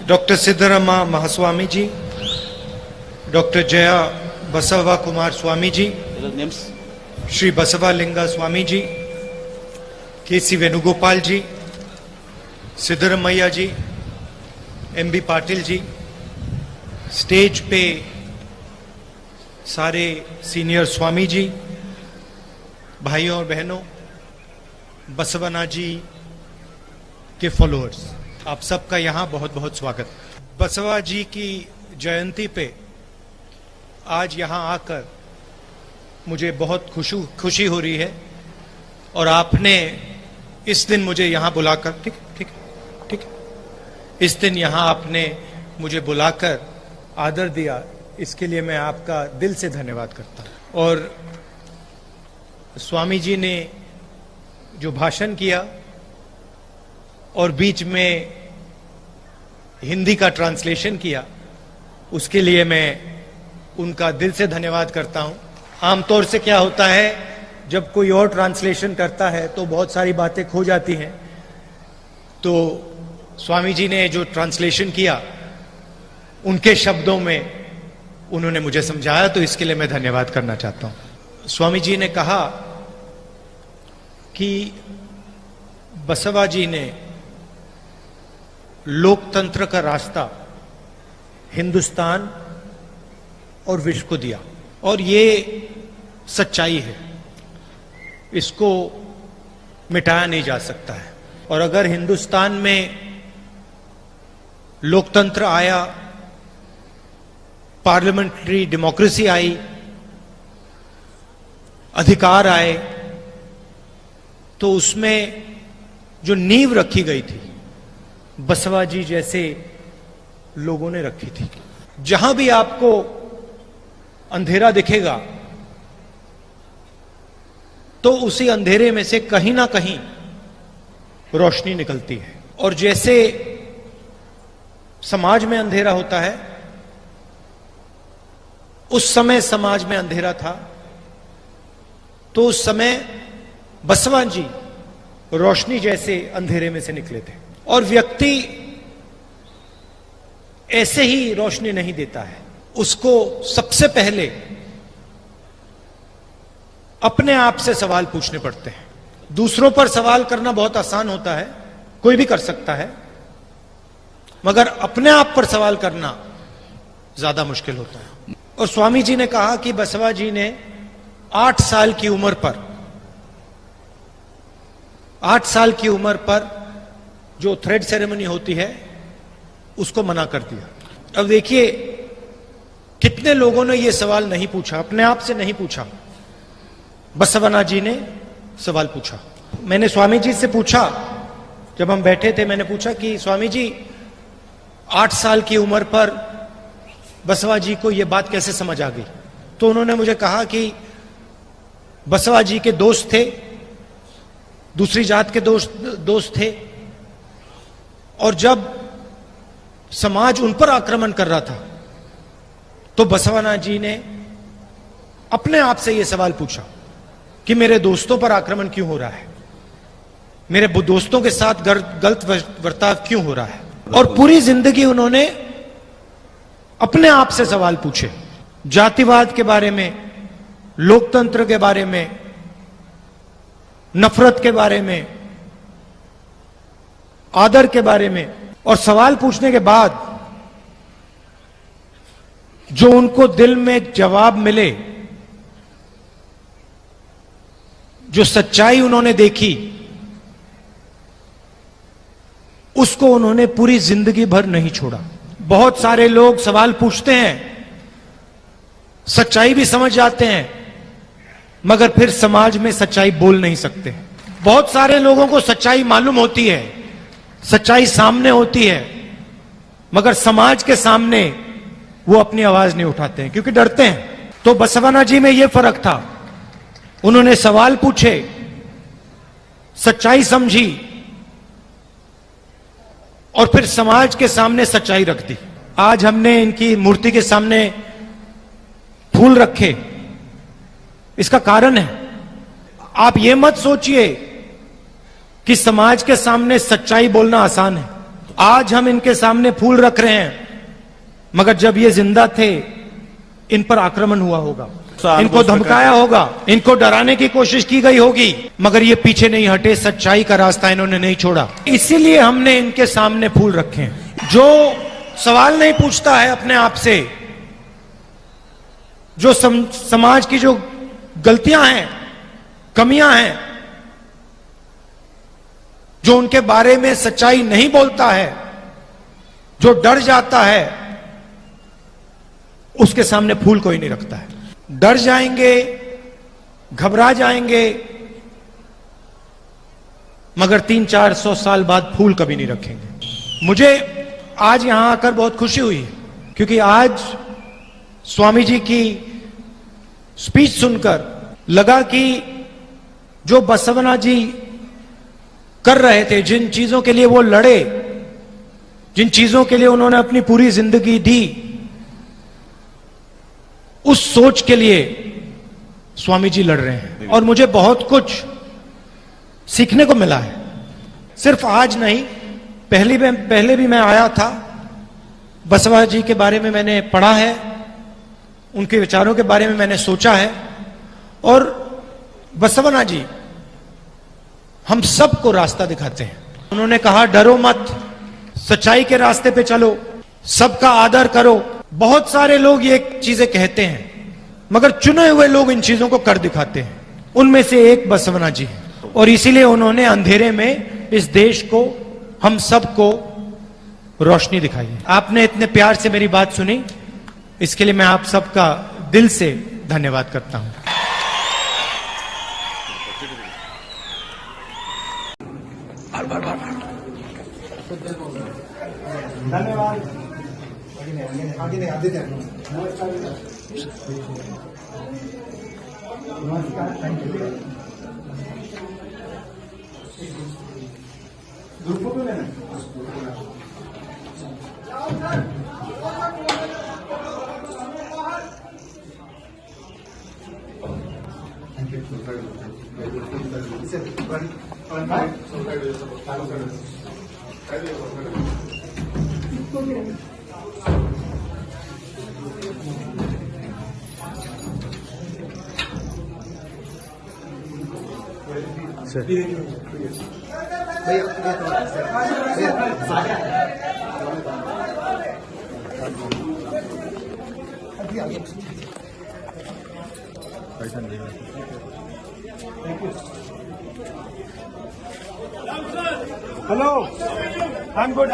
Doctor सिद्धरामा Mahaswami जी, doctor Jaya बसवा कुमार स्वामी जी, श्री बसवालिंगा स्वामी जी, केसी वेणुगोपाल जी, सिद्धरमैया जी, MB Patil ji, stage पे सारे सीनियर स्वामी जी, भाइयों और बहनों, बसवना जी के फॉलोअर्स, आप सबका यहाँ बहुत बहुत स्वागत। बसवा जी की जयंती पे आज यहाँ आकर मुझे बहुत खुशी हो रही है और आपने इस दिन मुझे यहाँ बुलाकर ठीक इस दिन यहाँ आपने मुझे बुलाकर आदर दिया, इसके लिए मैं आपका दिल से धन्यवाद करता हूँ। और स्वामी जी ने जो भाषण किया और बीच में हिंदी का ट्रांसलेशन किया, उसके लिए मैं उनका दिल से धन्यवाद करता हूं। आमतौर से क्या होता है, जब कोई और ट्रांसलेशन करता है तो बहुत सारी बातें खो जाती हैं, तो स्वामी जी ने जो ट्रांसलेशन किया उनके शब्दों में उन्होंने मुझे समझाया, तो इसके लिए मैं धन्यवाद करना चाहता हूं। स्वामी जी ने कहा कि बसवा जी ने लोकतंत्र का रास्ता हिंदुस्तान और विश्व को दिया, और ये सच्चाई है, इसको मिटाया नहीं जा सकता है। और अगर हिंदुस्तान में लोकतंत्र आया, पार्लियामेंट्री डेमोक्रेसी आई, अधिकार आए, तो उसमें जो नींव रखी गई थी बसवा जी जैसे लोगों ने रखी थी। जहां भी आपको अंधेरा दिखेगा तो उसी अंधेरे में से कहीं ना कहीं रोशनी निकलती है। और जैसे समाज में अंधेरा होता है, उस समय समाज में अंधेरा था, तो उस समय बसवा जी रोशनी जैसे अंधेरे में से निकले थे। और व्यक्ति ऐसे ही रोशनी नहीं देता है, उसको सबसे पहले अपने आप से सवाल पूछने पड़ते हैं। दूसरों पर सवाल करना बहुत आसान होता है, कोई भी कर सकता है, मगर अपने आप पर सवाल करना ज्यादा मुश्किल होता है। और स्वामी जी ने कहा कि बसवा जी ने 8 साल की उम्र पर 8 साल की उम्र पर जो थ्रेड सेरेमनी होती है उसको मना कर दिया। अब देखिए, कितने लोगों ने यह सवाल नहीं पूछा, अपने आप से नहीं पूछा, बसवना जी ने सवाल पूछा। मैंने स्वामी जी से पूछा, जब हम बैठे थे, मैंने पूछा कि स्वामी जी 8 साल की उम्र पर बसवा जी को यह बात कैसे समझ आ गई? तो उन्होंने मुझे कहा कि बसवा जी के दोस्त थे, दूसरी जात के दोस्त थे, और जब समाज उन पर आक्रमण कर रहा था तो बसवना जी ने अपने आप से यह सवाल पूछा कि मेरे दोस्तों पर आक्रमण क्यों हो रहा है, मेरे दोस्तों के साथ गलत बर्ताव क्यों हो रहा है। और पूरी जिंदगी उन्होंने अपने आप से सवाल पूछे, जातिवाद के बारे में, लोकतंत्र के बारे में, नफरत के बारे में, आदर के बारे में। और सवाल पूछने के बाद जो उनको दिल में जवाब मिले, जो सच्चाई उन्होंने देखी, उसको उन्होंने पूरी जिंदगी भर नहीं छोड़ा। बहुत सारे लोग सवाल पूछते हैं, सच्चाई भी समझ जाते हैं, मगर फिर समाज में सच्चाई बोल नहीं सकते। बहुत सारे लोगों को सच्चाई मालूम होती है, सच्चाई सामने होती है, मगर समाज के सामने वो अपनी आवाज नहीं उठाते हैं क्योंकि डरते हैं। तो बसवना जी में यह फर्क था, उन्होंने सवाल पूछे, सच्चाई समझी और फिर समाज के सामने सच्चाई रख दी। आज हमने इनकी मूर्ति के सामने फूल रखे, इसका कारण है, आप ये मत सोचिए कि समाज के सामने सच्चाई बोलना आसान है। आज हम इनके सामने फूल रख रहे हैं, मगर जब ये जिंदा थे इन पर आक्रमण हुआ होगा, इनको धमकाया होगा, इनको डराने की कोशिश की गई होगी, मगर ये पीछे नहीं हटे, सच्चाई का रास्ता इन्होंने नहीं छोड़ा। इसीलिए हमने इनके सामने फूल रखे हैं। जो सवाल नहीं पूछता है अपने आप से, जो समाज की जो गलतियां हैं, कमियां हैं, जो उनके बारे में सच्चाई नहीं बोलता है, जो डर जाता है, उसके सामने फूल कोई नहीं रखता है। डर जाएंगे, घबरा जाएंगे, मगर 300-400 साल बाद फूल कभी नहीं रखेंगे। मुझे आज यहां आकर बहुत खुशी हुई, क्योंकि आज स्वामी जी की स्पीच सुनकर लगा कि जो बसवना जी कर रहे थे, जिन चीजों के लिए वो लड़े, जिन चीजों के लिए उन्होंने अपनी पूरी जिंदगी दी, उस सोच के लिए स्वामी जी लड़ रहे हैं। और मुझे बहुत कुछ सीखने को मिला है। सिर्फ आज नहीं, पहले भी मैं आया था, बसवा जी के बारे में मैंने पढ़ा है, उनके विचारों के बारे में मैंने सोचा है। और बसवना जी हम सबको रास्ता दिखाते हैं। उन्होंने कहा, डरो मत, सच्चाई के रास्ते पे चलो, सबका आदर करो। बहुत सारे लोग ये चीजें कहते हैं, मगर चुने हुए लोग इन चीजों को कर दिखाते हैं। उनमें से एक बसवना जी है, और इसीलिए उन्होंने अंधेरे में इस देश को, हम सबको रोशनी दिखाई है। आपने इतने प्यार से मेरी बात सुनी, इसके लिए मैं आप सबका दिल से धन्यवाद करता हूं। धन्यवाद। नमस्कार, थैंक यू। ग्रुप में हेलो, I'm good.